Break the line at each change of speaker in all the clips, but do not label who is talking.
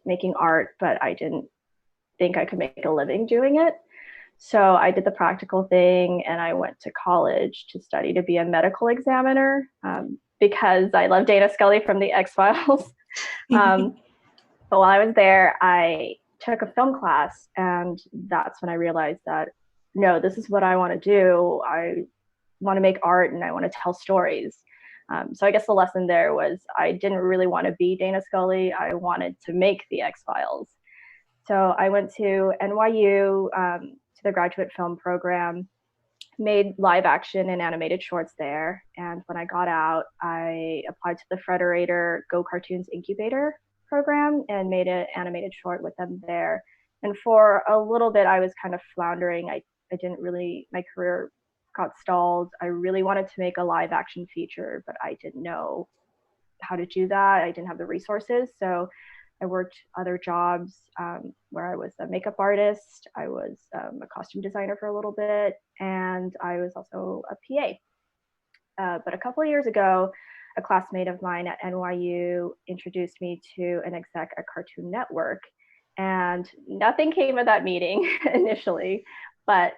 making art, but I didn't think I could make a living doing it. So I did the practical thing and I went to college to study to be a medical examiner because I love Dana Scully from the X-Files. But while I was there, I took a film class, and that's when I realized that no, this is what I want to do. I want to make art and I want to tell stories. So I guess the lesson there was I didn't really want to be Dana Scully. I wanted to make the X Files. So I went to NYU to the graduate film program, made live action and animated shorts there. And when I got out, I applied to the Frederator Go Cartoons Incubator program and made an animated short with them there. And for a little bit, I was kind of floundering. I didn't really, my career got stalled. I really wanted to make a live action feature, but I didn't know how to do that. I didn't have the resources. So I worked other jobs where I was a makeup artist. I was a costume designer for a little bit, and I was also a PA. But a couple of years ago, a classmate of mine at NYU introduced me to an exec at Cartoon Network. And nothing came of that meeting initially, but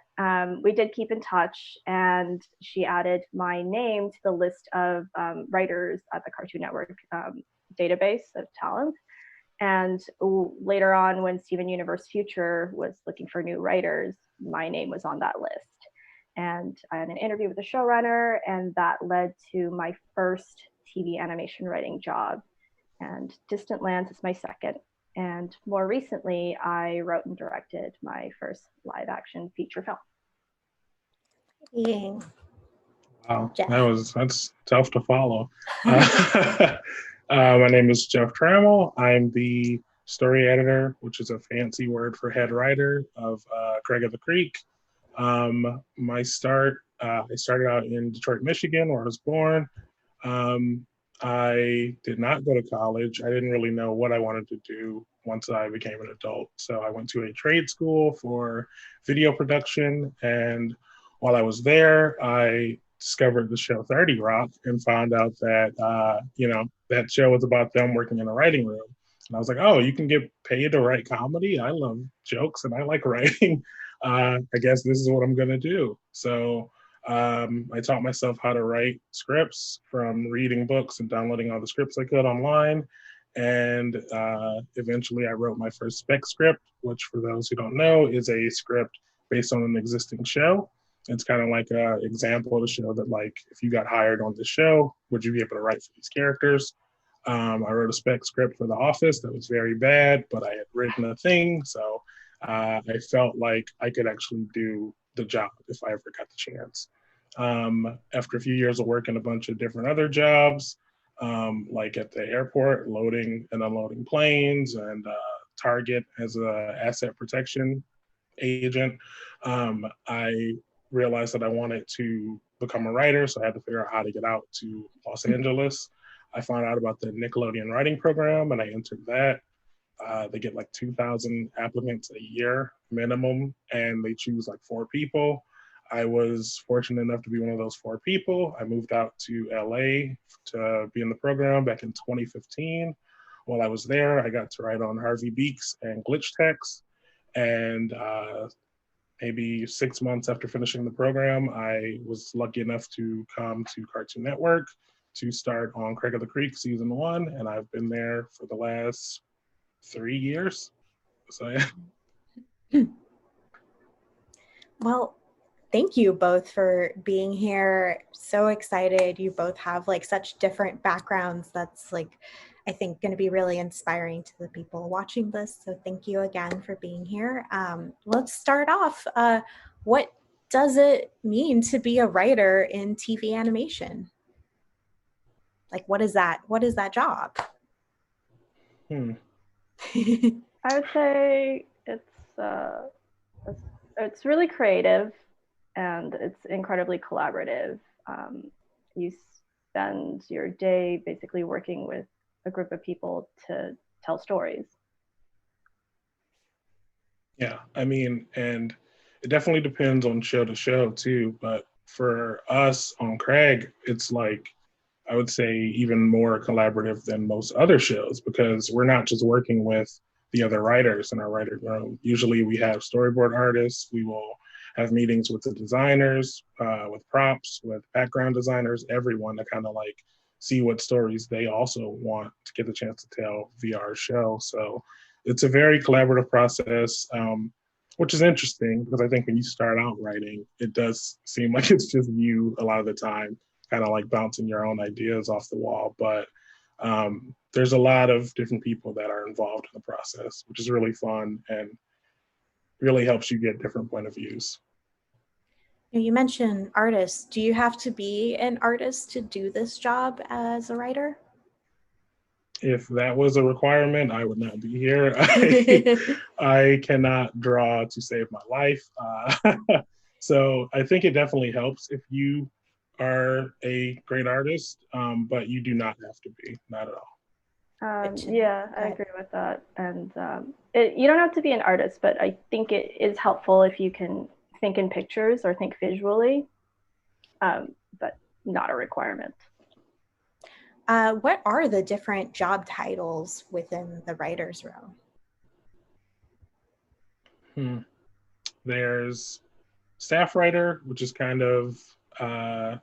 we did keep in touch. And she added my name to the list of writers at the Cartoon Network database of talent. And later on, when Steven Universe Future was looking for new writers, my name was on that list. And I had an interview with the showrunner, and that led to my first TV animation writing job. And Distant Lands is my second. And more recently, I wrote and directed my first live action feature film.
Yeah.
Wow, that's tough to follow. My name is Jeff Trammell. I'm the story editor, which is a fancy word for head writer of Craig of the Creek. I started out in Detroit, Michigan, where I was born. I did not go to college. I didn't really know what I wanted to do once I became an adult. So I went to a trade school for video production. And while I was there, I discovered the show 30 Rock and found out that, that show was about them working in a writing room. And I was like, oh, you can get paid to write comedy? I love jokes and I like writing. I guess this is what I'm going to do. So I taught myself how to write scripts from reading books and downloading all the scripts I could online. And eventually I wrote my first spec script, which for those who don't know is a script based on an existing show. It's kind of like an example of the show that, like, if you got hired on the show, would you be able to write for these characters? I wrote a spec script for The Office that was very bad, but I had written a thing. So I felt like I could actually do the job if I ever got the chance. After a few years of working a bunch of different other jobs, like at the airport, loading and unloading planes, and Target as an asset protection agent, I realized that I wanted to become a writer, so I had to figure out how to get out to Los Angeles. I found out about the Nickelodeon writing program, and I entered that. They get like 2,000 applicants a year minimum, and they choose like 4 people. I was fortunate enough to be one of those 4 people. I moved out to LA to be in the program back in 2015. While I was there, I got to write on Harvey Beaks and Glitch Text. And maybe 6 months after finishing the program, I was lucky enough to come to Cartoon Network to start on Craig of the Creek season 1. And I've been there for the last 3 years. So yeah.
Well, thank you both for being here. So excited. You both have like such different backgrounds. That's like, I think, going to be really inspiring to the people watching this. So thank you again for being here. Let's start off. What does it mean to be a writer in TV animation? Like, what is that? What is that job?
I would say it's really creative and it's incredibly collaborative. You spend your day basically working with a group of people to tell stories.
Yeah, I mean, and it definitely depends on show to show too, but for us on Craig, it's like I would say, even more collaborative than most other shows because we're not just working with the other writers in our writer room. Usually we have storyboard artists. We will have meetings with the designers, with props, with background designers, everyone to kind of like see what stories they also want to get the chance to tell via our show. So it's a very collaborative process, which is interesting because I think when you start out writing, it does seem like it's just you a lot of the time, kind of like bouncing your own ideas off the wall. But there's a lot of different people that are involved in the process, which is really fun and really helps you get different point of views.
You mentioned artists. Do you have to be an artist to do this job as a writer?
If that was a requirement, I would not be here. I cannot draw to save my life. So I think it definitely helps if you are a great artist, but you do not have to be, not at all.
Yeah, I agree with that. And you don't have to be an artist, but I think it is helpful if you can think in pictures or think visually, but not a requirement.
What are the different job titles within the writer's room?
There's staff writer, which is kind of I'm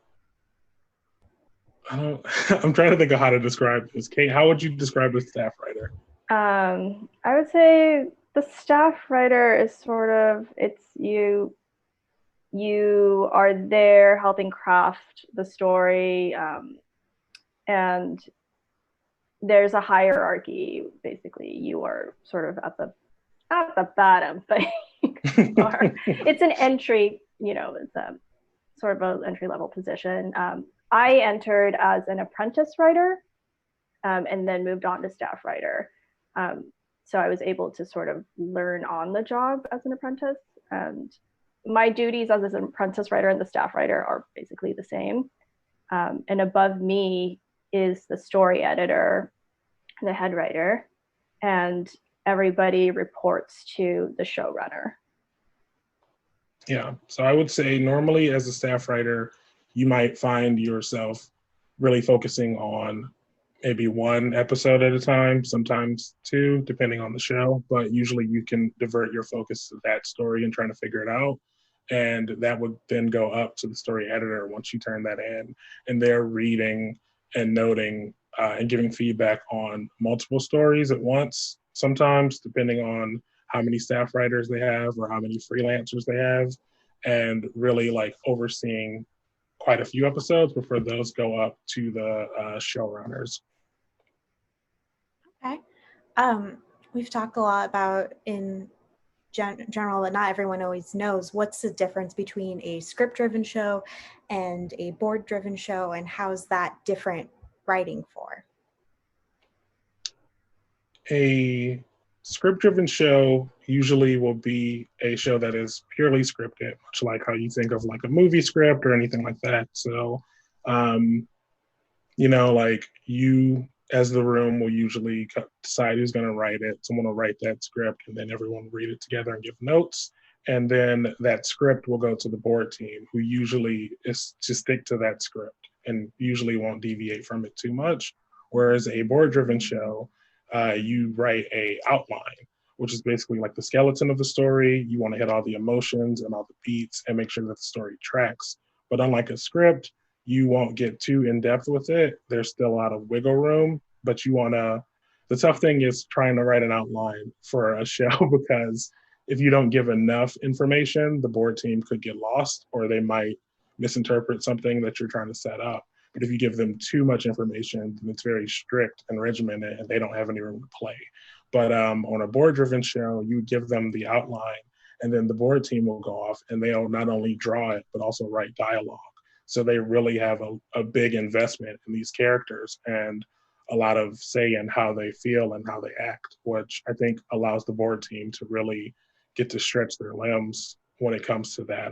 trying to think of how to describe this. Kate, how would you describe a staff writer?
I would say the staff writer is sort of, it's you are there helping craft the story, and there's a hierarchy. Basically, you are sort of at the bottom, but it's an entry, it's a sort of an entry level position. I entered as an apprentice writer, and then moved on to staff writer. So I was able to sort of learn on the job as an apprentice. And my duties as an apprentice writer and the staff writer are basically the same. And above me is the story editor, the head writer, and everybody reports to the showrunner.
Yeah. So I would say normally as a staff writer, you might find yourself really focusing on maybe one episode at a time, sometimes two, depending on the show. But usually you can divert your focus to that story and trying to figure it out. And that would then go up to the story editor once you turn that in. And they're reading and noting and giving feedback on multiple stories at once, sometimes, depending on how many staff writers they have or how many freelancers they have, and really like overseeing quite a few episodes before those go up to the showrunners.
Okay. We've talked a lot about in general that not everyone always knows what's the difference between a script-driven show and a board-driven show, and how's that different writing for?
A script-driven show usually will be a show that is purely scripted, much like how you think of like a movie script or anything like that. So, like you as the room will usually decide who's going to write it. Someone will write that script, and then everyone will read it together and give notes. And then that script will go to the board team, who usually is to stick to that script and usually won't deviate from it too much. Whereas a board-driven show, you write a outline, which is basically like the skeleton of the story. You want to hit all the emotions and all the beats and make sure that the story tracks. But unlike a script, you won't get too in depth with it. There's still a lot of wiggle room, but the tough thing is trying to write an outline for a show because if you don't give enough information, the board team could get lost or they might misinterpret something that you're trying to set up. But if you give them too much information, then it's very strict and regimented and they don't have any room to play. But on a board-driven show, you give them the outline and then the board team will go off and they'll not only draw it, but also write dialogue. So they really have a big investment in these characters and a lot of say in how they feel and how they act, which I think allows the board team to really get to stretch their limbs when it comes to that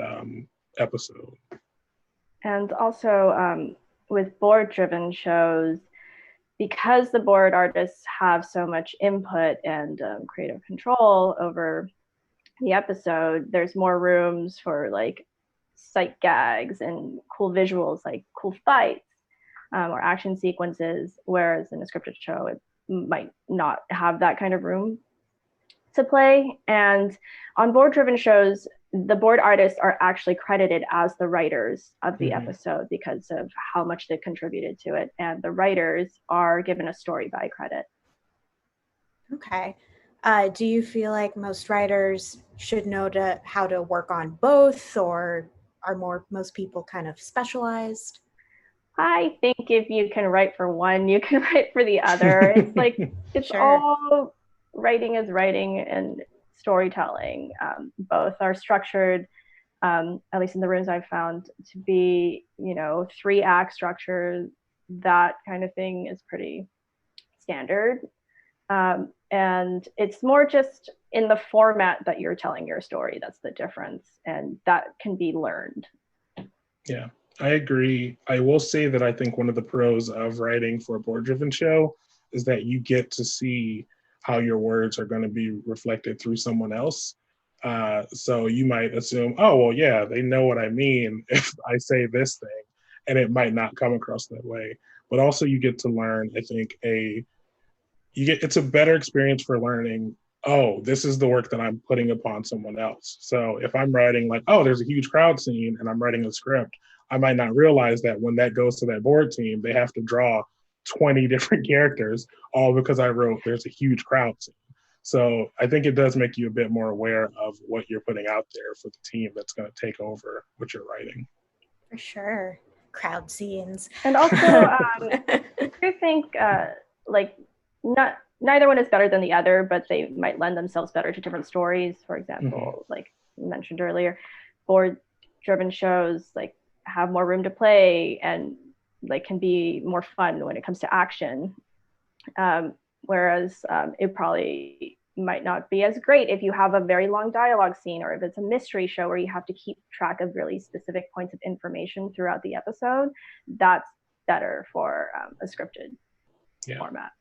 episode.
And also with board-driven shows, because the board artists have so much input and creative control over the episode, there's more rooms for like sight gags and cool visuals, like cool fights. or action sequences, whereas in a scripted show, it might not have that kind of room to play. And on board driven shows, the board artists are actually credited as the writers of the episode because of how much they contributed to it. And the writers are given a story by credit.
Okay. Do you feel like most writers should know how to work on both, or are most people kind of specialized?
I think if you can write for one, you can write for the other. It's like, it's
Sure.
all writing is writing and storytelling. Both are structured, at least in the rooms I've found, to be, 3-act structure. That kind of thing is pretty standard. And it's more just in the format that you're telling your story. That's the difference. And that can be learned.
Yeah, I agree. I will say that I think one of the pros of writing for a board driven show is that you get to see how your words are going to be reflected through someone else. So you might assume, oh, well, yeah, they know what I mean if I say this thing, and it might not come across that way. But also you get to learn, I think, it's a better experience for learning, oh, this is the work that I'm putting upon someone else. So if I'm writing like, oh, there's a huge crowd scene and I'm writing a script, I might not realize that when that goes to that board team, they have to draw 20 different characters, all because I wrote there's a huge crowd scene. So I think it does make you a bit more aware of what you're putting out there for the team that's going to take over what you're writing.
For sure. Crowd scenes.
And also, I do think neither one is better than the other, but they might lend themselves better to different stories. For example, like you mentioned earlier, board-driven shows like have more room to play and like can be more fun when it comes to action. Whereas it probably might not be as great if you have a very long dialogue scene, or if it's a mystery show where you have to keep track of really specific points of information throughout the episode. That's better for a scripted format.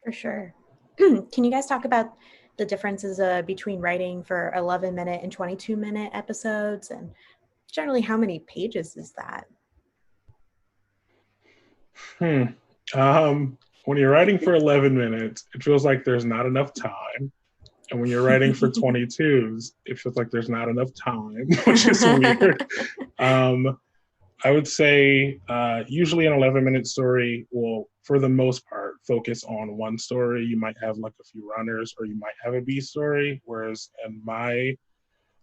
For sure. Can you guys talk about the differences between writing for 11-minute and 22-minute episodes, and generally how many pages is that?
When you're writing for 11 minutes, it feels like there's not enough time. And when you're writing for 22s, it feels like there's not enough time, which is weird. I would say usually an 11-minute story will, for the most part, focus on one story. You might have like a few runners, or you might have a B story, whereas in my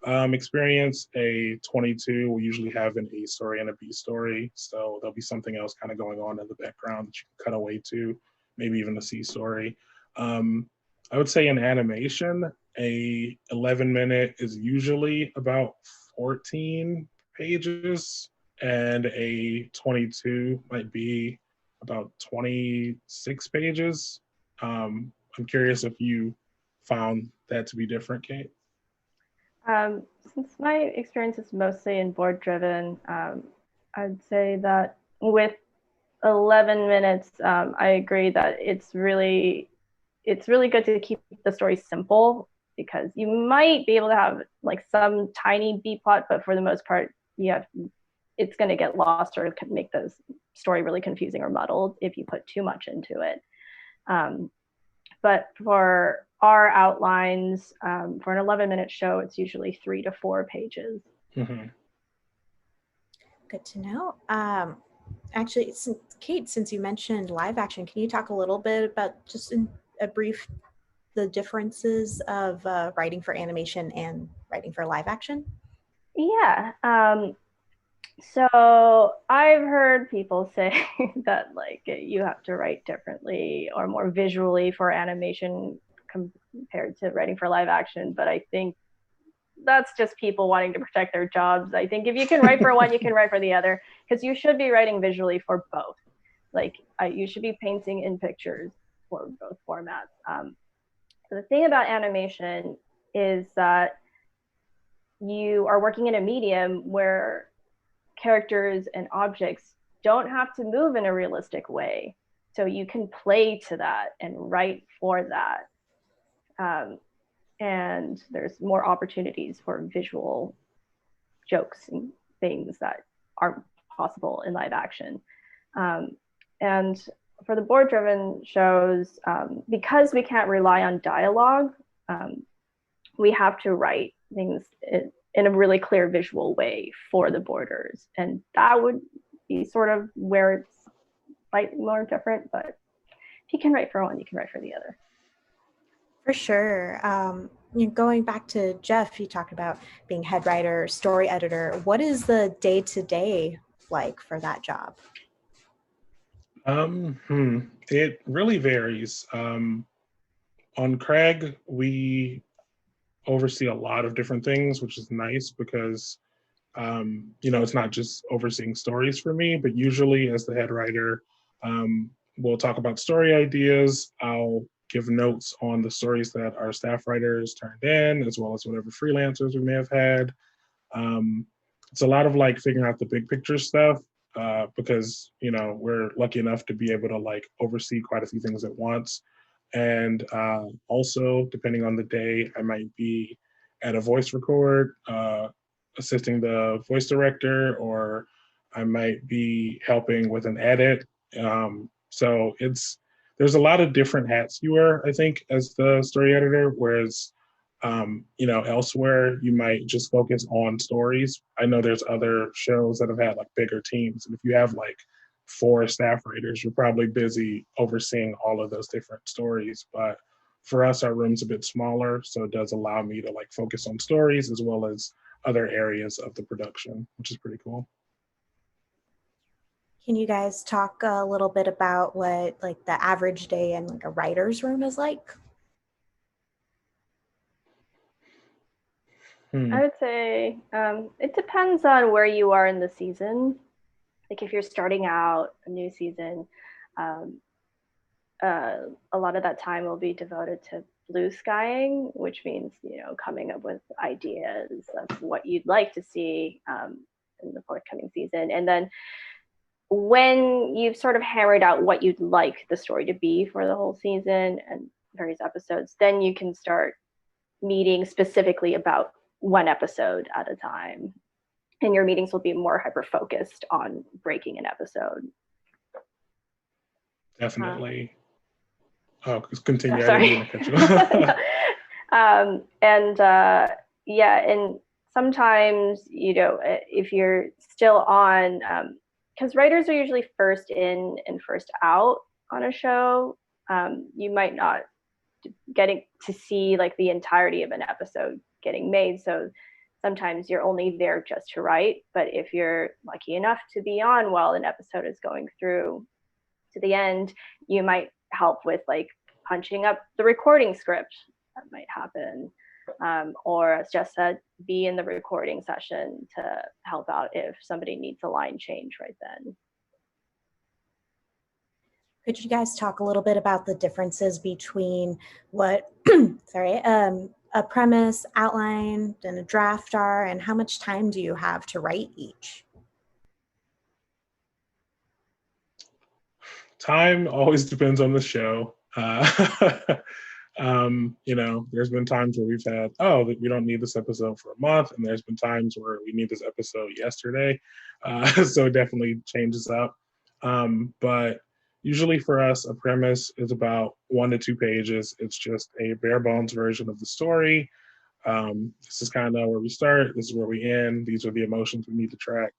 experience, a 22 will usually have an A story and a B story. So there'll be something else kind of going on in the background that you can cut away to, maybe even a C story. I would say in animation, a 11-minute is usually about 14 pages, and a 22 might be about 26 pages. I'm curious if you found that to be different, Kate.
Since my experience is mostly in board driven, I'd say that with 11 minutes, I agree that it's really good to keep the story simple, because you might be able to have like some tiny B plot, but for the most part, it's going to get lost, or it could make the story really confusing or muddled if you put too much into it. But for our outlines, for an 11-minute show, it's usually 3 to 4 pages.
Good to know. Actually, Kate, since you mentioned live action, can you talk a little bit about, just in a brief, the differences of writing for animation and writing for live action?
Yeah. So I've heard people say that like you have to write differently or more visually for animation compared to writing for live action, but I think that's just people wanting to protect their jobs. I think if you can write for one, you can write for the other, because you should be writing visually for both. Like you should be painting in pictures for both formats. So the thing about animation is that you are working in a medium where characters and objects don't have to move in a realistic way. So you can play to that and write for that. And there's more opportunities for visual jokes and things that aren't possible in live action. And for the board-driven shows, because we can't rely on dialogue, we have to write things in a really clear visual way for the boarders. And that would be sort of where it's slightly more different, but if you can write for one, you can write for the other.
For sure. Going back to Jeff, you talked about being head writer, story editor. What is the day-to-day like for that job?
It really varies. On Craig, we oversee a lot of different things, which is nice because it's not just overseeing stories for me, but usually as the head writer, we'll talk about story ideas. I'll give notes on the stories that our staff writers turned in, as well as whatever freelancers we may have had. It's a lot of like figuring out the big picture stuff because we're lucky enough to be able to like oversee quite a few things at once. And also, depending on the day, I might be at a voice record, assisting the voice director, or I might be helping with an edit. So there's a lot of different hats you wear, I think, as the story editor, whereas elsewhere you might just focus on stories. I know there's other shows that have had like bigger teams, and if you have like 4 staff writers, you're probably busy overseeing all of those different stories. But for us, our room's a bit smaller, so it does allow me to like focus on stories as well as other areas of the production, which is pretty cool.
Can you guys talk a little bit about what like the average day in like a writer's room is like?
I would say it depends on where you are in the season. Like if you're starting out a new season, a lot of that time will be devoted to blue skying, which means coming up with ideas of what you'd like to see in the forthcoming season. And then when you've sort of hammered out what you'd like the story to be for the whole season and various episodes, then you can start meeting specifically about one episode at a time. And your meetings will be more hyper-focused on breaking an episode.
Definitely. Continue.
Sorry. And sometimes, if you're still on, because writers are usually first in and first out on a show, you might not getting to see like the entirety of an episode getting made. So sometimes you're only there just to write. But if you're lucky enough to be on while an episode is going through to the end, you might help with like punching up the recording script. That might happen. Or as Jess said, be in the recording session to help out if somebody needs a line change right then.
Could you guys talk a little bit about the differences between what, a premise, outline, and a draft are, and how much time do you have to write each?
Time always depends on the show. There's been times where we've had, we don't need this episode for a month, and there's been times where we need this episode yesterday. So it definitely changes up. But usually for us, a premise is about 1 to 2 pages. It's just a bare bones version of the story. This is kind of where we start. This is where we end. These are the emotions we need to track.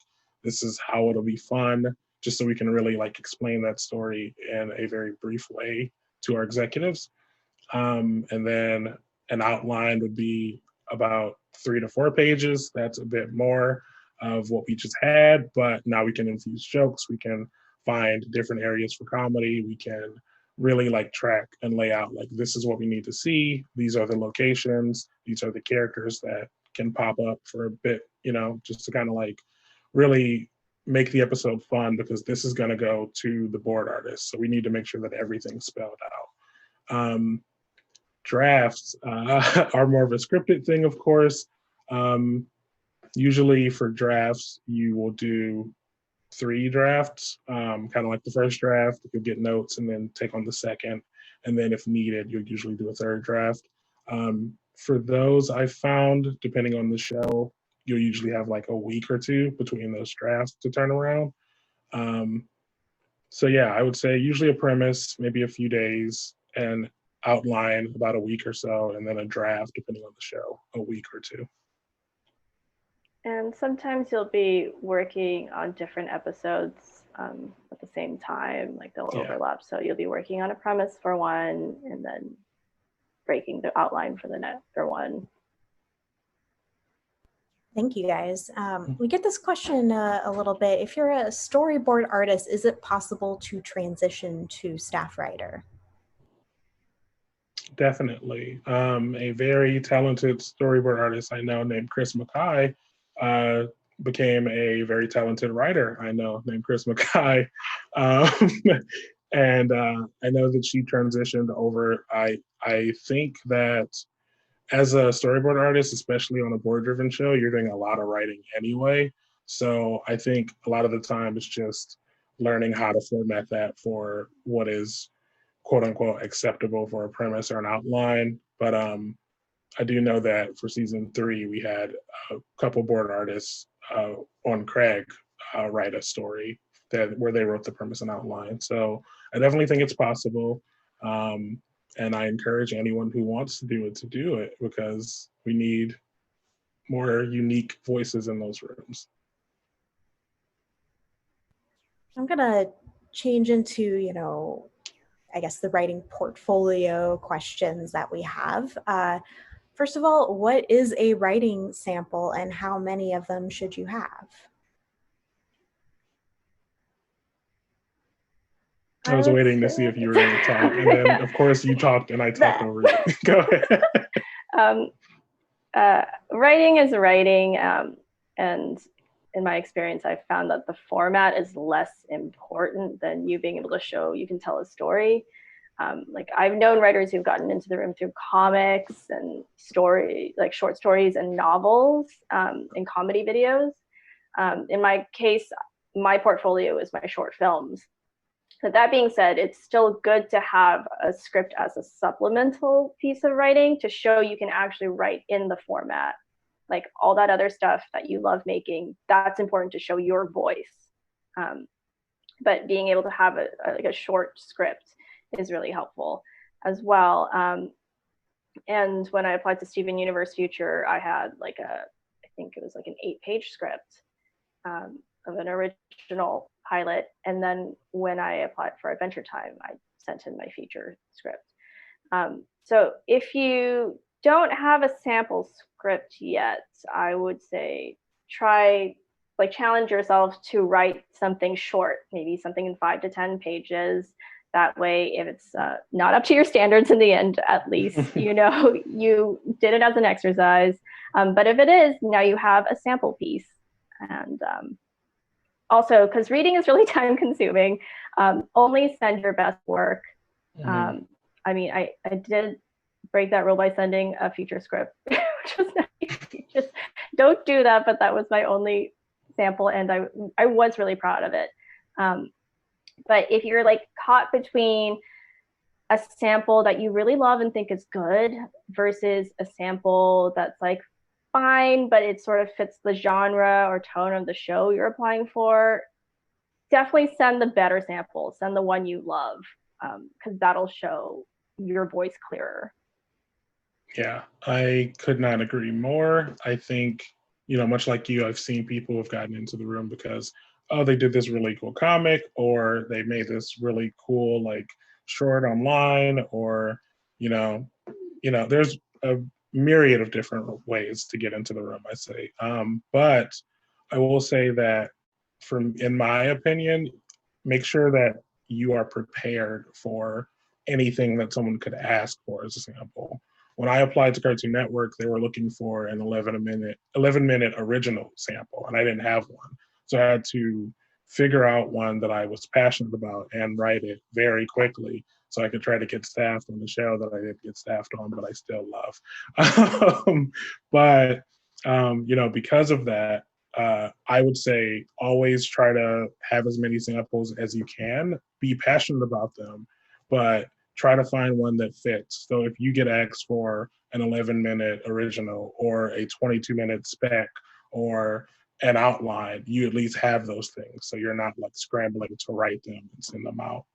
This is how it'll be fun, just so we can really like explain that story in a very brief way to our executives. And then an outline would be about 3 to 4 pages. That's a bit more of what we just had, but now we can infuse jokes. We can find different areas for comedy. We can really like track and lay out like, this is what we need to see. These are the locations. These are the characters that can pop up for a bit, just to kind of like really make the episode fun, because this is going to go to the board artist. So we need to make sure that everything's spelled out. Drafts are more of a scripted thing, of course. Usually for drafts, you will do 3 drafts, kind of like the first draft. You'll get notes and then take on the second. And then if needed, you'll usually do a 3rd draft. For those, I found, depending on the show, you'll usually have like a week or 2 between those drafts to turn around. So yeah, I would say usually a premise, maybe a few days, and outline about a week or so, and then a draft, depending on the show, a week or two.
And sometimes you'll be working on different episodes at the same time, like they'll
Yeah.
overlap. So you'll be working on a premise for one and then breaking the outline for the next one.
Thank you guys. We get this question a little bit. If you're a storyboard artist, is it possible to transition to staff writer?
Definitely. A very talented storyboard artist I know named Chris Mackay became a very talented writer I know named Chris Mackay. Um, and I know that she transitioned over. I think that as a storyboard artist, especially on a board driven show, you're doing a lot of writing anyway. So I think a lot of the time it's just learning how to format that for what is quote unquote acceptable for a premise or an outline. But I do know that for season 3, we had a couple board artists on Craig write a story where they wrote the premise and outline. So I definitely think it's possible. And I encourage anyone who wants to do it because we need more unique voices in those rooms.
I'm going to change into, I guess the writing portfolio questions that we have. First of all, what is a writing sample and how many of them should you have?
I was waiting to see if you were going to talk. And then, of course, you talked and I talked over you. Go
ahead. Writing is writing. And in my experience, I've found that the format is less important than you being able to show you can tell a story. Like I've known writers who've gotten into the room through comics and like short stories and novels and comedy videos. In my case, my portfolio is my short films. But that being said, it's still good to have a script as a supplemental piece of writing to show you can actually write in the format. Like all that other stuff that you love making, that's important to show your voice. But being able to have a short script is really helpful as well. And when I applied to Steven Universe Future, I had I think it was like an 8-page script of an original pilot. And then when I applied for Adventure Time, I sent in my feature script. So if you don't have a sample script yet, I would say challenge yourself to write something short, maybe something in 5 to 10 pages. That way, if it's not up to your standards in the end, at least, you did it as an exercise. But if it is, now you have a sample piece. And also, because reading is really time consuming, only send your best work. Mm-hmm. I did break that rule by sending a feature script, which was nice. Just don't do that, but that was my only sample, and I was really proud of it. But if you're caught between a sample that you really love and think is good versus a sample that's fine, but it sort of fits the genre or tone of the show you're applying for, definitely send the better sample. Send the one you love, because that'll show your voice clearer.
Yeah, I could not agree more. I think, much like you, I've seen people who have gotten into the room because, they did this really cool comic, or they made this really cool, short online, or, there's a myriad of different ways to get into the room, I say. But I will say that in my opinion, make sure that you are prepared for anything that someone could ask for as a sample. When I applied to Cartoon Network, they were looking for an 11-minute original sample, and I didn't have one. So I had to figure out one that I was passionate about and write it very quickly so I could try to get staffed on the show that I didn't get staffed on, but I still love. Because of that, I would say always try to have as many samples as you can. Be passionate about them, but try to find one that fits. So if you get asked for an 11-minute original or a 22-minute spec or an outline, you at least have those things. So you're not like scrambling to write them and send them out.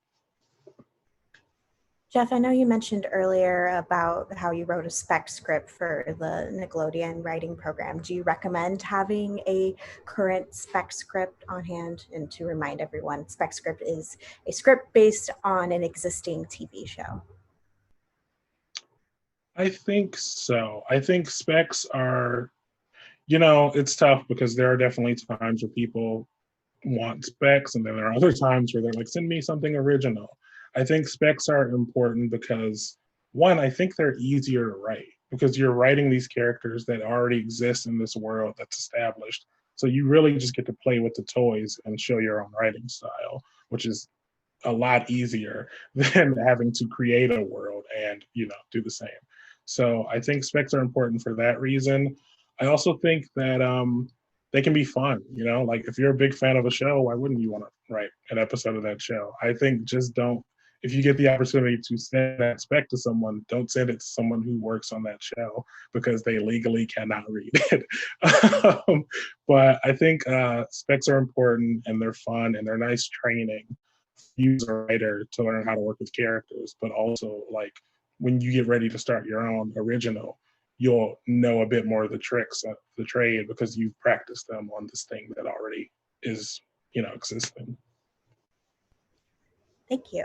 Jeff, I know you mentioned earlier about how you wrote a spec script for the Nickelodeon writing program. Do you recommend having a current spec script on hand? And to remind everyone, spec script is a script based on an existing TV show.
I think so. I think specs are, you know, it's tough because there are definitely times where people want specs, and then there are other times where they're like, send me something original. I think specs are important because, one, I think they're easier to write because you're writing these characters that already exist in this world that's established. So you really just get to play with the toys and show your own writing style, which is a lot easier than having to create a world and, you know, do the same. So I think specs are important for that reason. I also think that they can be fun, you know, like if you're a big fan of a show, why wouldn't you want to write an episode of that show? I think just don't, if you get the opportunity to send that spec to someone, don't send it to someone who works on that show because they legally cannot read it. But I think specs are important and they're fun and they're nice training. Use a writer to learn how to work with characters, but also like when you get ready to start your own original, you'll know a bit more of the tricks of the trade because you've practiced them on this thing that already is, you know, existing.
Thank you.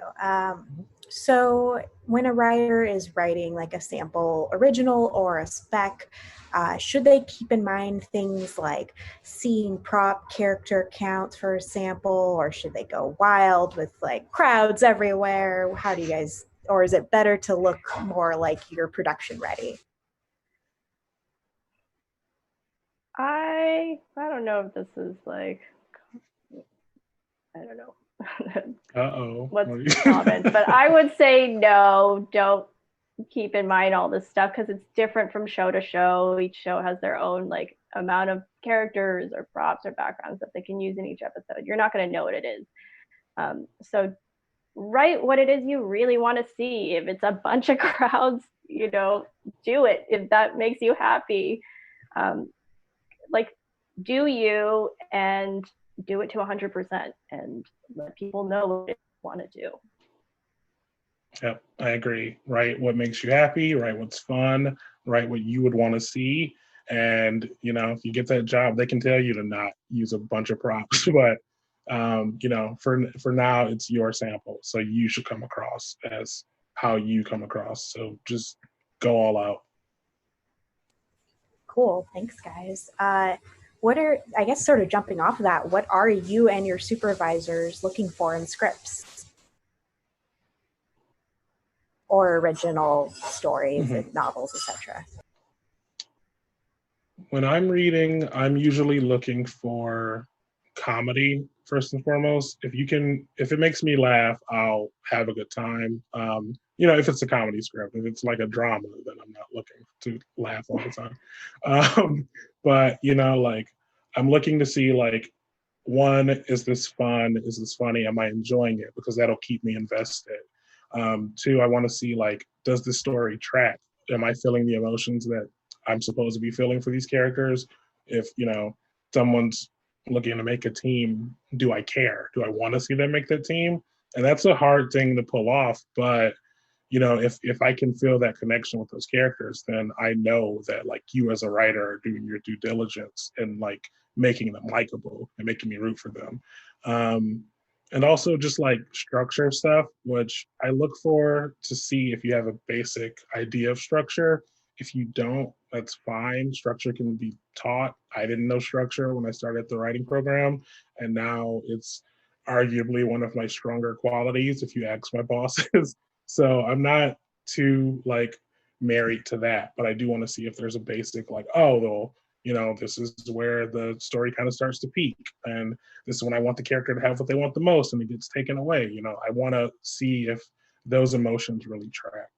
So when a writer is writing like a sample original or a spec, should they keep in mind things like seeing prop character counts for a sample, or should they go wild with like crowds everywhere? How do you guys, or is it better to look more like you're production ready?
I don't know if this is like, I don't know.
Uh-oh.
What's common, but I would say no, don't keep in mind all this stuff because it's different from show to show. Each show has their own like amount of characters or props or backgrounds that they can use in each episode. You're not going to know what it is. So write what it is you really want to see. If it's a bunch of crowds, you know, do it. If that makes you happy, like do you and do it to 100% and let people know what they want to do.
Yep, I agree. Write what makes you happy, write what's fun, write what you would want to see. And, you know, if you get that job, they can tell you to not use a bunch of props, but you know, for now it's your sample. So you should come across as how you come across. So just go all out.
Cool. Thanks, guys. What are, I guess, sort of jumping off of that, what are you and your supervisors looking for in scripts or original stories and novels, etc.?
When I'm reading, I'm usually looking for comedy first and foremost. If it makes me laugh, I'll have a good time. You know, if it's a comedy script, if it's like a drama, then I'm not looking to laugh all the time. But you know, like I'm looking to see like, one, is this fun? Is this funny? Am I enjoying it? Because that'll keep me invested. Two, I want to see like, does the story track? Am I feeling the emotions that I'm supposed to be feeling for these characters? If, you know, someone's looking to make a team, do I care? Do I want to see them make that team? And that's a hard thing to pull off, but you know, if I can feel that connection with those characters, then I know that like you as a writer are doing your due diligence and like making them likable and making me root for them. And also just like structure stuff, which I look for to see if you have a basic idea of structure. If you don't, that's fine. Structure can be taught. I didn't know structure when I started the writing program, and now it's arguably one of my stronger qualities if you ask my bosses. So I'm not too like married to that, but I do want to see if there's a basic like, oh, well, you know, this is where the story kind of starts to peak, and this is when I want the character to have what they want the most, and it gets taken away. You know, I want to see if those emotions really track.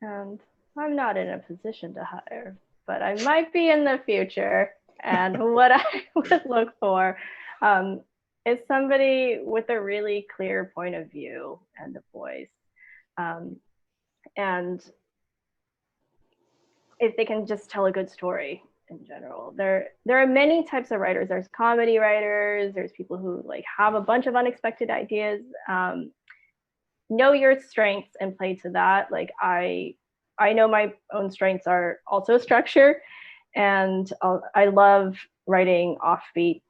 And I'm not in a position to hire, but I might be in the future. And what I would look for is somebody with a really clear point of view and a voice. And if they can just tell a good story, in general. There are many types of writers. There's comedy writers, there's people who like have a bunch of unexpected ideas. Know your strengths and play to that. Like I know my own strengths are also structure, and I love writing offbeat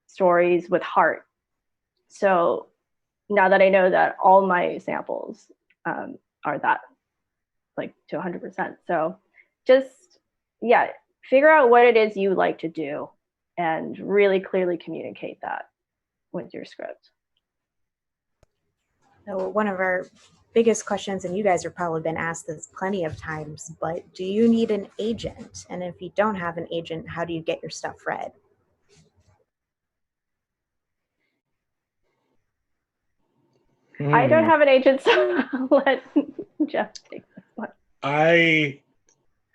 stories with heart. So now that I know that, all my samples are that, like, to 100%. So just, yeah, figure out what it is you like to do and really clearly communicate that with your script.
So one of our biggest questions, and you guys have probably been asked this plenty of times, but do you need an agent? And if you don't have an agent, how do you get your stuff read?
I don't have an agent, so I'll let Jeff take this one.
I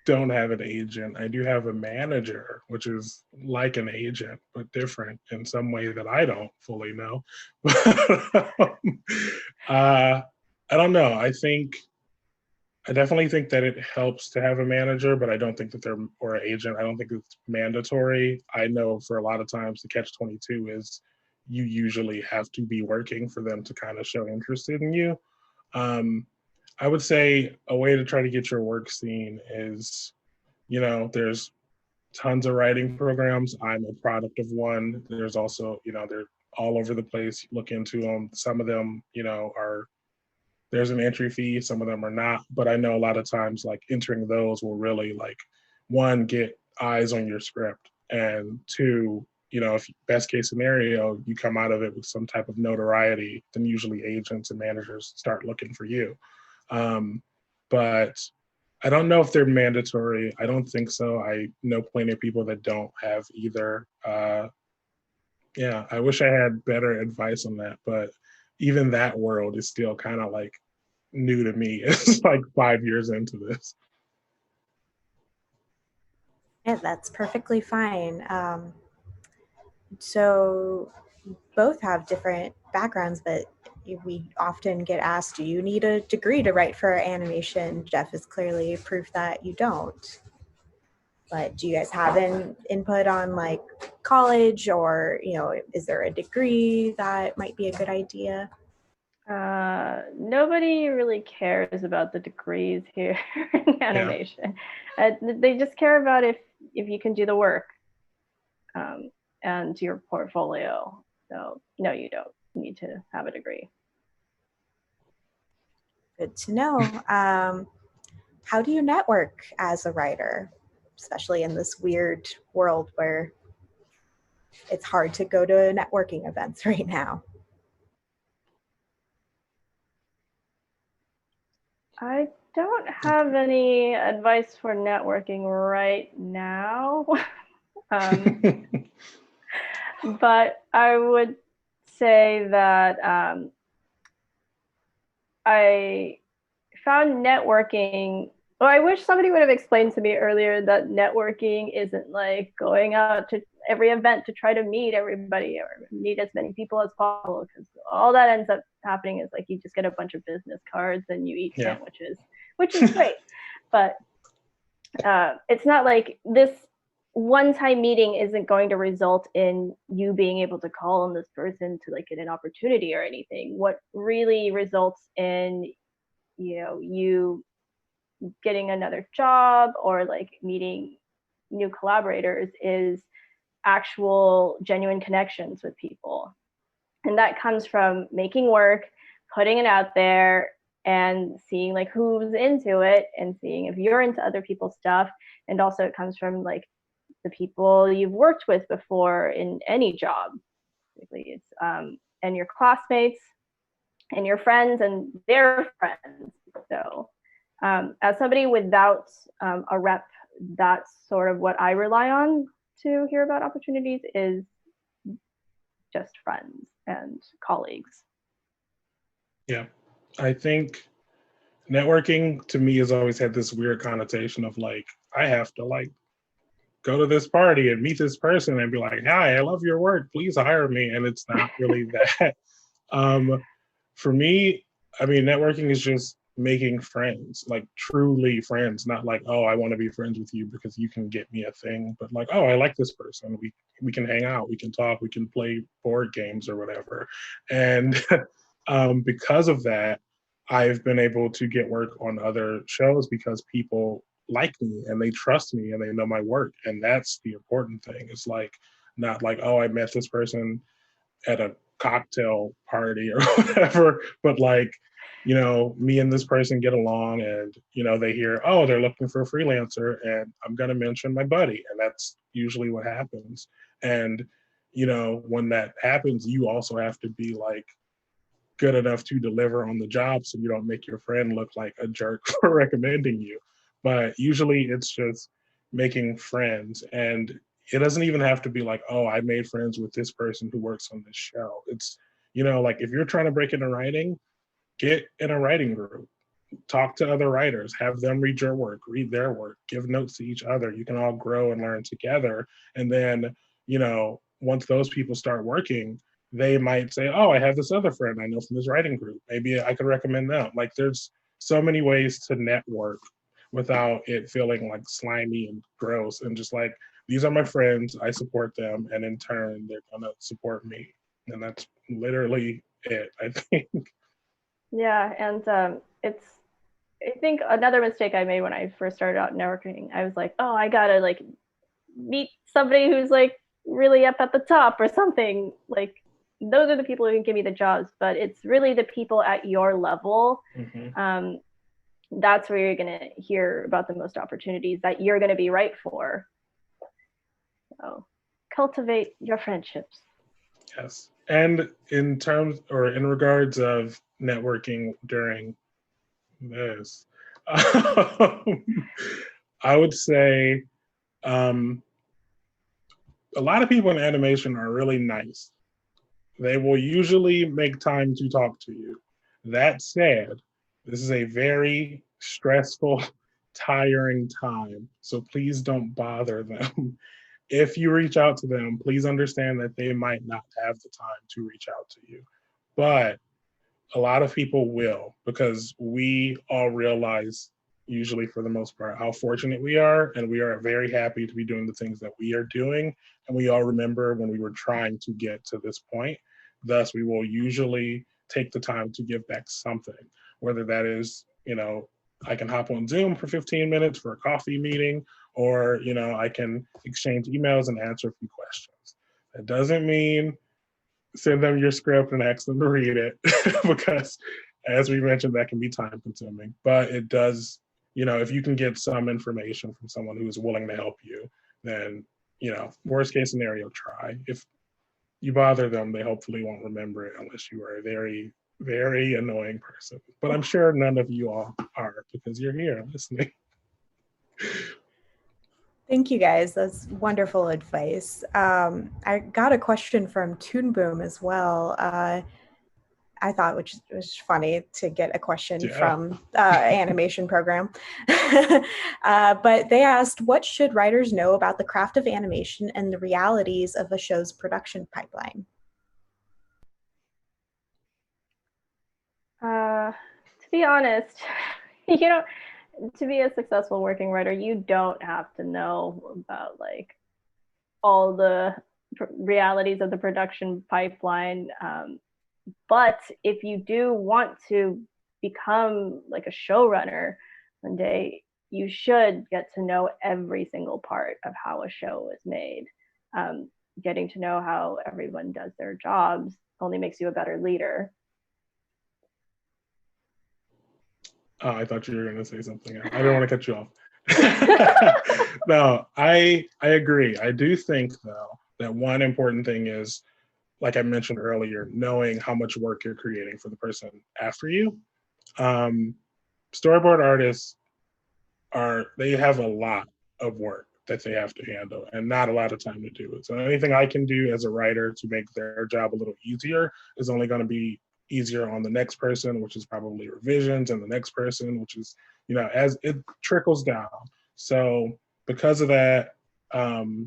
don't have an agent. I do have a manager, which is like an agent, but different in some way that I don't fully know. I don't know. I definitely think that it helps to have a manager, but I don't think that or an agent, I don't think it's mandatory. I know for a lot of times the catch-22 is you usually have to be working for them to kind of show interest in you. I would say a way to try to get your work seen is, there's tons of writing programs. I'm a product of one. There's also, they're all over the place. Look into them. Some of them, there's an entry fee. Some of them are not. But I know a lot of times, like, entering those will really, like, one, get eyes on your script, and two, if best case scenario, you come out of it with some type of notoriety, then usually agents and managers start looking for you. But I don't know if they're mandatory. I don't think so. I know plenty of people that don't have either. Yeah, I wish I had better advice on that, but even that world is still kind of like new to me. It's like 5 years into this.
Yeah, that's perfectly fine. So both have different backgrounds, but we often get asked, do you need a degree to write for animation? Jeff is clearly proof that you don't. But do you guys have an input on, like, college, or, is there a degree that might be a good idea?
Nobody really cares about the degrees here in animation. They just care about if you can do the work and your portfolio. So no, you don't need to have a degree.
Good to know. How do you network as a writer, especially in this weird world where it's hard to go to networking events right now?
I don't have any advice for networking right now. But I would say that I found networking. Oh, I wish somebody would have explained to me earlier that networking isn't like going out to every event to try to meet everybody or meet as many people as possible, because all that ends up happening is, like, you just get a bunch of business cards and you eat sandwiches, which is great. But it's not like this one-time meeting isn't going to result in you being able to call on this person to, like, get an opportunity or anything. What really results in, you getting another job or, like, meeting new collaborators is actual genuine connections with people. And that comes from making work, putting it out there, and seeing, like, who's into it and seeing if you're into other people's stuff. And also it comes from, like, the people you've worked with before in any job. Basically, it's and your classmates and your friends and their friends. So as somebody without a rep, that's sort of what I rely on to hear about opportunities, is just friends and colleagues.
Yeah, I think networking to me has always had this weird connotation of, like, I have to, like, go to this party and meet this person and be like, hi, I love your work, please hire me. And it's not really that. For me, I mean, networking is just making friends, like truly friends, not like, oh, I want to be friends with you because you can get me a thing, but like, oh, I like this person. We can hang out, we can talk, we can play board games or whatever. And because of that, I've been able to get work on other shows because people like me and they trust me and they know my work. And that's the important thing. It's like not like, oh, I met this person at a cocktail party or whatever, but like, me and this person get along and, they hear, oh, they're looking for a freelancer and I'm going to mention my buddy. And that's usually what happens. And, when that happens, you also have to be like good enough to deliver on the job so you don't make your friend look like a jerk for recommending you. But usually it's just making friends. And it doesn't even have to be like, oh, I made friends with this person who works on this show. It's, like if you're trying to break into writing, get in a writing group, talk to other writers, have them read your work, read their work, give notes to each other. You can all grow and learn together. And then, once those people start working, they might say, oh, I have this other friend I know from this writing group. Maybe I could recommend them. Like there's so many ways to network without it feeling like slimy and gross and just like, these are my friends, I support them, and in turn, they're gonna support me. And that's literally it, I think.
Yeah, and I think another mistake I made when I first started out networking, I was like, oh, I gotta like meet somebody who's like really up at the top or something. Like those are the people who can give me the jobs, but it's really the people at your level. Mm-hmm. That's where you're gonna hear about the most opportunities that you're gonna be right for. So cultivate your friendships.
Yes. And in terms or in regards of networking during this, I would say a lot of people in animation are really nice. They will usually make time to talk to you. That said, this is a very stressful, tiring time. So please don't bother them. If you reach out to them, please understand that they might not have the time to reach out to you. But a lot of people will, because we all realize, usually for the most part, how fortunate we are. And we are very happy to be doing the things that we are doing. And we all remember when we were trying to get to this point. Thus, we will usually take the time to give back something, whether that is, I can hop on Zoom for 15 minutes for a coffee meeting, or, I can exchange emails and answer a few questions. That doesn't mean send them your script and ask them to read it because as we mentioned, that can be time consuming, but it does, if you can get some information from someone who's willing to help you, then, worst case scenario, try. If you bother them, they hopefully won't remember it unless you are a very, very annoying person. But I'm sure none of you all are because you're here listening.
Thank you guys. That's wonderful advice. I got a question from Toon Boom as well. I thought, which was funny to get a question from animation program. But they asked, what should writers know about the craft of animation and the realities of a show's production pipeline?
To be honest, to be a successful working writer, you don't have to know about like all the realities of the production pipeline. But if you do want to become like a showrunner one day, you should get to know every single part of how a show is made. Getting to know how everyone does their jobs only makes you a better leader.
Oh, I thought you were going to say something. I didn't want to cut you off. No, I agree. I do think, though, that one important thing is, like I mentioned earlier, knowing how much work you're creating for the person after you. Storyboard artists they have a lot of work that they have to handle and not a lot of time to do it. So anything I can do as a writer to make their job a little easier is only going to be easier on the next person, which is probably revisions, and the next person, which is, as it trickles down. So because of that,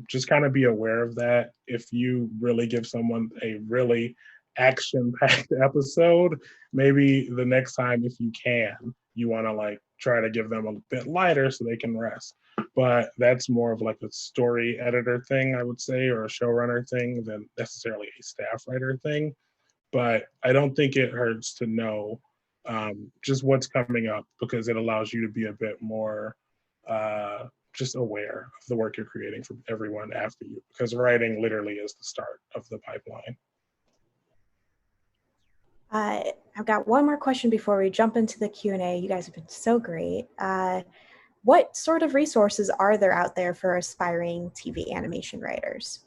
just kind of be aware of that. If you really give someone a really action-packed episode, maybe the next time, if you can, you want to like try to give them a bit lighter so they can rest. But that's more of like a story editor thing, I would say, or a showrunner thing than necessarily a staff writer thing. But I don't think it hurts to know just what's coming up, because it allows you to be a bit more just aware of the work you're creating for everyone after you, because writing literally is the start of the pipeline.
I've got one more question before we jump into the Q&A. You guys have been so great. What sort of resources are there out there for aspiring TV animation writers?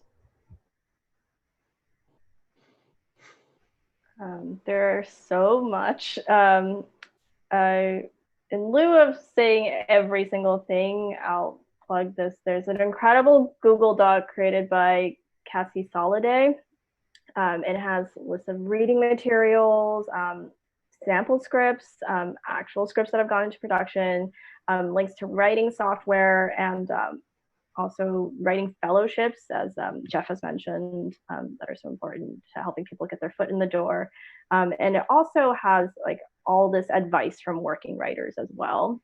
There's so much. In lieu of saying every single thing, I'll plug this. There's an incredible Google Doc created by Cassie Soliday. It has lists of reading materials, sample scripts, actual scripts that have gone into production, links to writing software, and also writing fellowships, as Jeff has mentioned, that are so important to helping people get their foot in the door. And it also has like all this advice from working writers as well.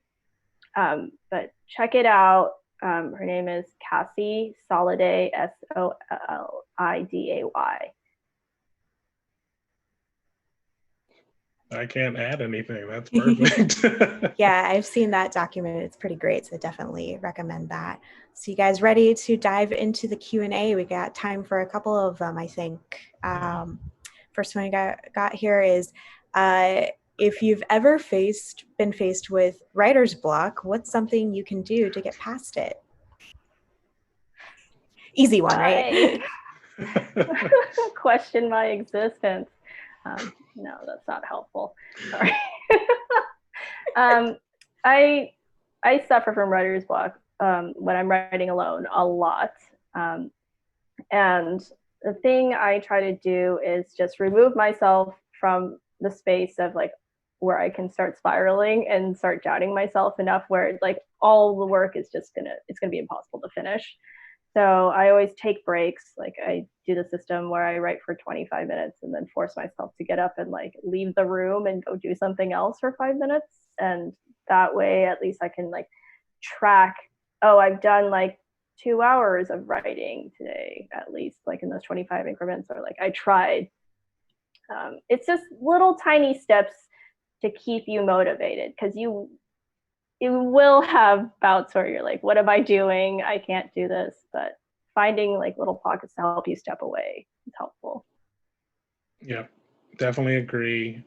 But check it out. Her name is Cassie Soliday, Soliday.
I can't add anything. That's perfect.
Yeah, I've seen that document. It's pretty great. So definitely recommend that. So you guys ready to dive into the Q&A? We got time for a couple of them, I think. First one I got here is, if you've ever been faced with writer's block, what's something you can do to get past it? Easy one, right?
Question my existence. No, that's not helpful. Sorry. I suffer from writer's block when I'm writing alone a lot. And the thing I try to do is just remove myself from the space of like where I can start spiraling and start doubting myself enough where like all the work is just it's gonna be impossible to finish. So I always take breaks. Like I do the system where I write for 25 minutes and then force myself to get up and like leave the room and go do something else for 5 minutes. And that way, at least I can like track, oh, I've done like 2 hours of writing today, at least like in those 25 increments, or like I tried. It's just little tiny steps to keep you motivated, because you will have bouts where you're like, what am I doing? I can't do this. But finding like little pockets to help you step away is helpful.
Yeah, definitely agree.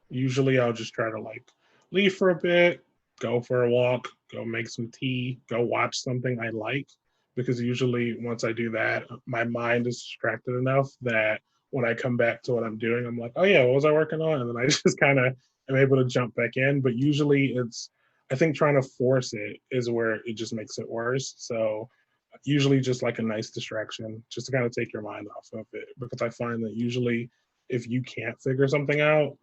Usually I'll just try to like leave for a bit, go for a walk, go make some tea, go watch something I like, because usually once I do that, my mind is distracted enough that when I come back to what I'm doing, I'm like, oh yeah, what was I working on? And then I just kind of am able to jump back in. But usually I think trying to force it is where it just makes it worse. So usually just like a nice distraction, just to kind of take your mind off of it. Because I find that usually if you can't figure something out,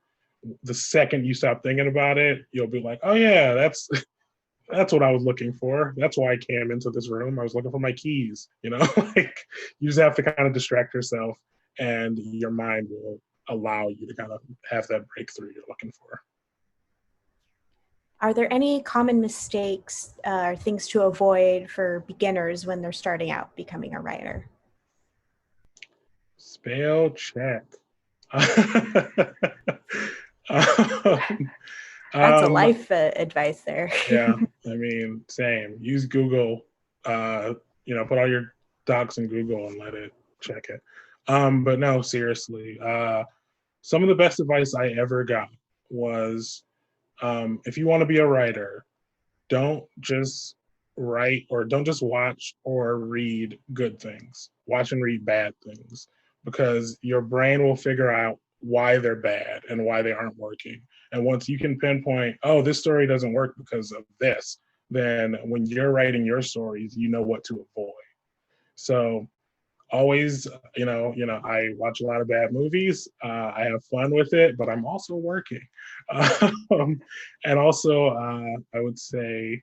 the second you stop thinking about it, you'll be like, oh yeah, that's what I was looking for. That's why I came into this room. I was looking for my keys, like you just have to kind of distract yourself, and your mind will allow you to kind of have that breakthrough you're looking for.
Are there any common mistakes or things to avoid for beginners when they're starting out becoming a writer?
Spell check.
That's a life advice there.
Yeah, I mean, same. Use Google. Put all your docs in Google and let it check it. But no, seriously. Some of the best advice I ever got was, if you want to be a writer, don't just write, or don't just watch or read good things. Watch and read bad things, because your brain will figure out why they're bad and why they aren't working. And once you can pinpoint, oh, this story doesn't work because of this, then when you're writing your stories, you know what to avoid. So always, I watch a lot of bad movies. I have fun with it, but I'm also working. And also, I would say,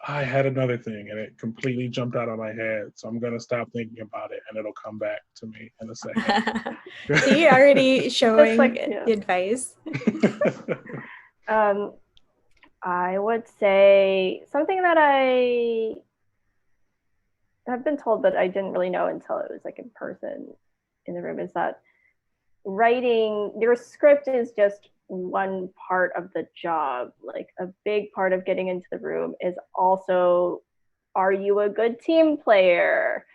I had another thing and it completely jumped out of my head. So I'm going to stop thinking about it and it'll come back to me in a second.
See, already showing advice.
I would say something that I have been told, but I didn't really know until it was like in person in the room, is that writing your script is just one part of the job. Like a big part of getting into the room is also, are you a good team player?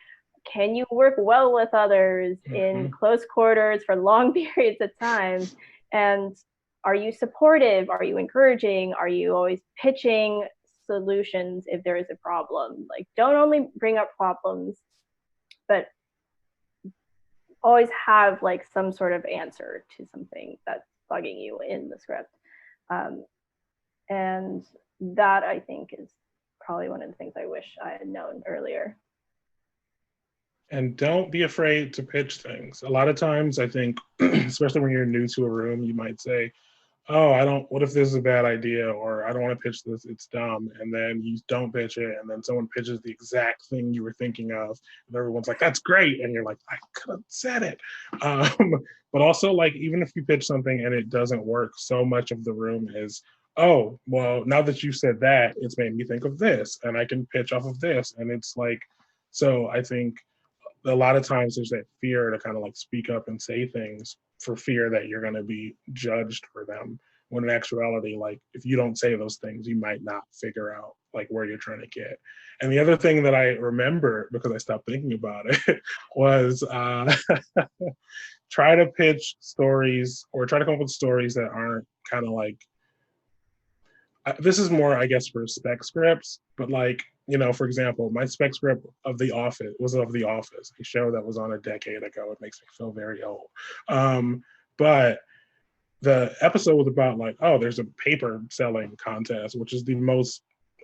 Can you work well with others in close quarters for long periods of time? And are you supportive? Are you encouraging? Are you always pitching solutions if there is a problem? Like, don't only bring up problems, but always have like some sort of answer to something that's bugging you in the script. And that, I think, is probably one of the things I wish I had known earlier.
And don't be afraid to pitch things. A lot of times, I think, especially when you're new to a room, you might say, oh, what if this is a bad idea? Or I don't want to pitch this, it's dumb. And then you don't pitch it. And then someone pitches the exact thing you were thinking of. And everyone's like, that's great. And you're like, I could have said it. But also, like, even if you pitch something and it doesn't work, so much of the room is, oh, well, now that you said that, it's made me think of this. And I can pitch off of this. And it's like, so I think a lot of times there's that fear to kind of like speak up and say things for fear that you're going to be judged for them, when in actuality, like, if you don't say those things, you might not figure out like where you're trying to get. And the other thing that I remember, because I stopped thinking about it, was try to pitch stories, or try to come up with stories that aren't kind of like, this is more, I guess, for spec scripts, but like, for example, my spec script of The Office was of The Office, a show that was on a decade ago. It makes me feel very old. But the episode was about like, oh, there's a paper selling contest, which is the most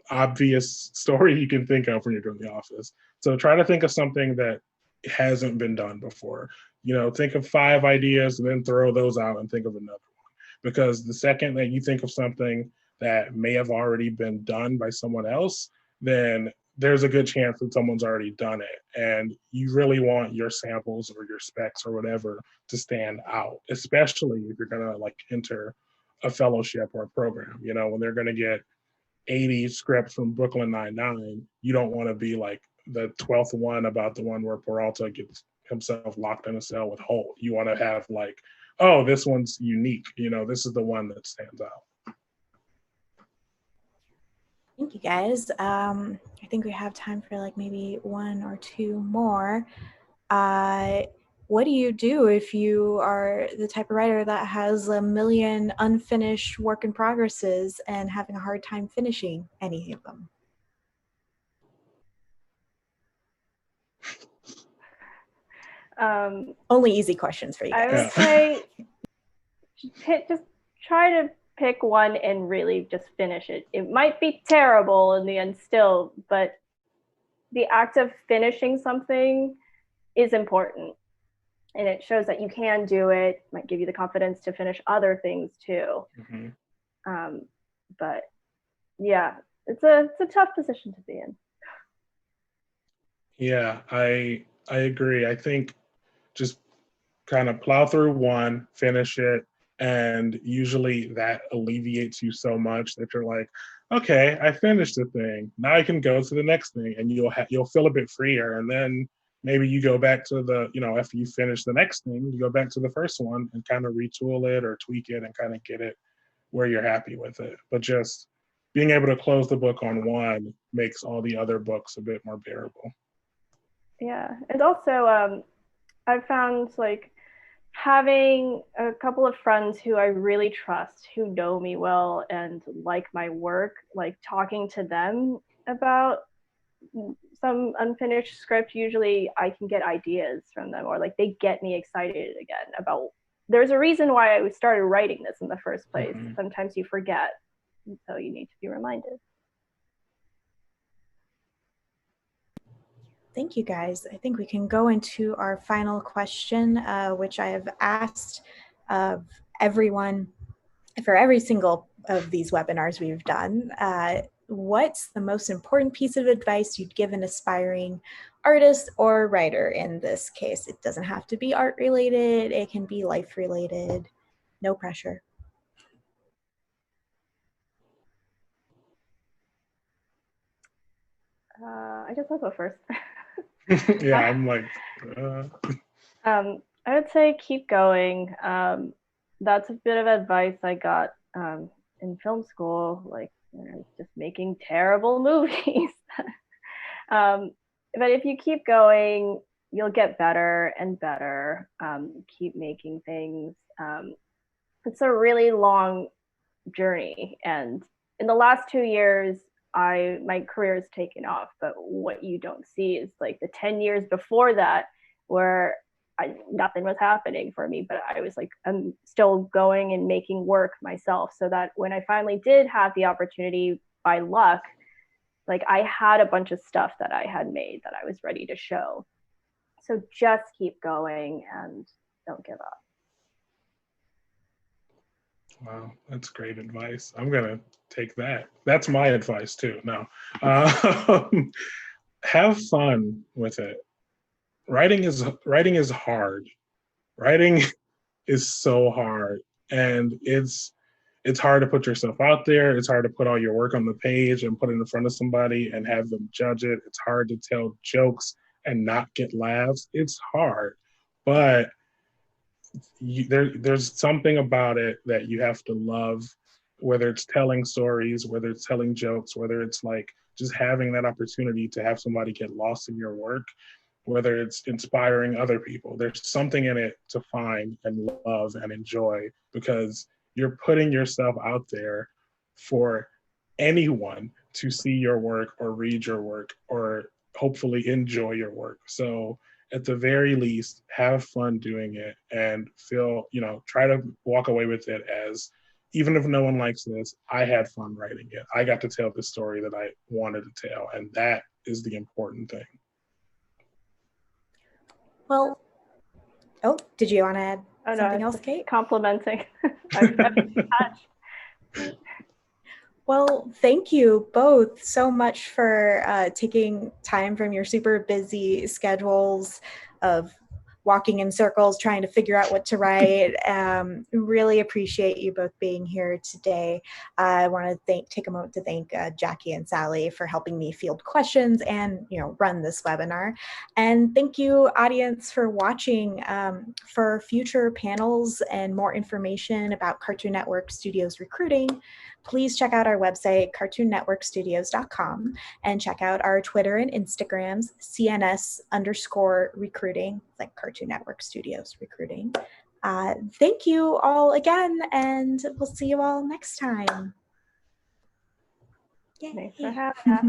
obvious story you can think of when you're doing The Office. So try to think of something that hasn't been done before. Think of 5 ideas and then throw those out and think of another one. Because the second that you think of something that may have already been done by someone else, then there's a good chance that someone's already done it. And you really want your samples or your specs or whatever to stand out, especially if you're going to like enter a fellowship or a program. When they're going to get 80 scripts from Brooklyn Nine-Nine, you don't want to be like the 12th one about the one where Peralta gets himself locked in a cell with Holt. You want to have like, oh, this one's unique. This is the one that stands out.
Thank you, guys. I think we have time for like maybe 1 or 2 more. What do you do if you are the type of writer that has a million unfinished work in progresses and having a hard time finishing any of them? Only easy questions for you guys.
I would say just try to pick one and really just finish it. It might be terrible in the end still, but the act of finishing something is important. And it shows that you can do it, might give you the confidence to finish other things too. Mm-hmm. But yeah, it's a tough position to be in.
Yeah, I agree. I think just kind of plow through one, finish it, and usually that alleviates you so much that you're like, okay, I finished the thing. Now I can go to the next thing, and you'll feel a bit freer. And then maybe you go back to the, after you finish the next thing, you go back to the first one and kind of retool it or tweak it and kind of get it where you're happy with it. But just being able to close the book on one makes all the other books a bit more bearable.
Yeah, and also I've found like having a couple of friends who I really trust, who know me well and like my work, like talking to them about some unfinished script, usually I can get ideas from them, or like they get me excited again about, there's a reason why I started writing this in the first place. Mm-hmm. Sometimes you forget, and so you need to be reminded.
Thank you, guys. I think we can go into our final question, which I have asked of everyone for every single of these webinars we've done. What's the most important piece of advice you'd give an aspiring artist or writer in this case? It doesn't have to be art related. It can be life related. No pressure.
I guess I'll go first.
Yeah, I'm like,
I would say keep going. That's a bit of advice I got in film school, like just making terrible movies. um, but if you keep going, you'll get better and better. Keep making things. It's a really long journey, and in the last 2 years, my career has taken off. But what you don't see is like the 10 years before that, where nothing was happening for me, but I was like, I'm still going and making work myself, so that when I finally did have the opportunity by luck, like I had a bunch of stuff that I had made that I was ready to show. So just keep going and don't give up.
wow, that's great advice. I'm gonna take that. That's my advice too. No, have fun with it. Writing is hard. Writing is so hard, and it's hard to put yourself out there. It's hard to put all your work on the page and put it in front of somebody and have them judge it. It's hard to tell jokes and not get laughs. It's hard, but there's something about it that you have to love, whether it's telling stories, whether it's telling jokes, whether it's like just having that opportunity to have somebody get lost in your work, whether it's inspiring other people. There's something in it to find and love and enjoy, because you're putting yourself out there for anyone to see your work or read your work or hopefully enjoy your work. So at the very least, have fun doing it and feel, try to walk away with it as, even if no one likes this, I had fun writing it. I got to tell the story that I wanted to tell. And that is the important thing.
Well, oh, did you want to add something
No,
else, Kate?
Complimenting. I've
Well, thank you both so much for taking time from your super busy schedules of walking in circles, trying to figure out what to write. Really appreciate you both being here today. I want to take a moment to thank Jackie and Sally for helping me field questions and run this webinar. And thank you, audience, for watching. For future panels and more information about Cartoon Network Studios recruiting, please check out our website, cartoonnetworkstudios.com, and check out our Twitter and Instagrams, CNS_recruiting, like Cartoon Network Studios recruiting. Thank you all again, and we'll see you all next time. Yay.
Thanks for having us.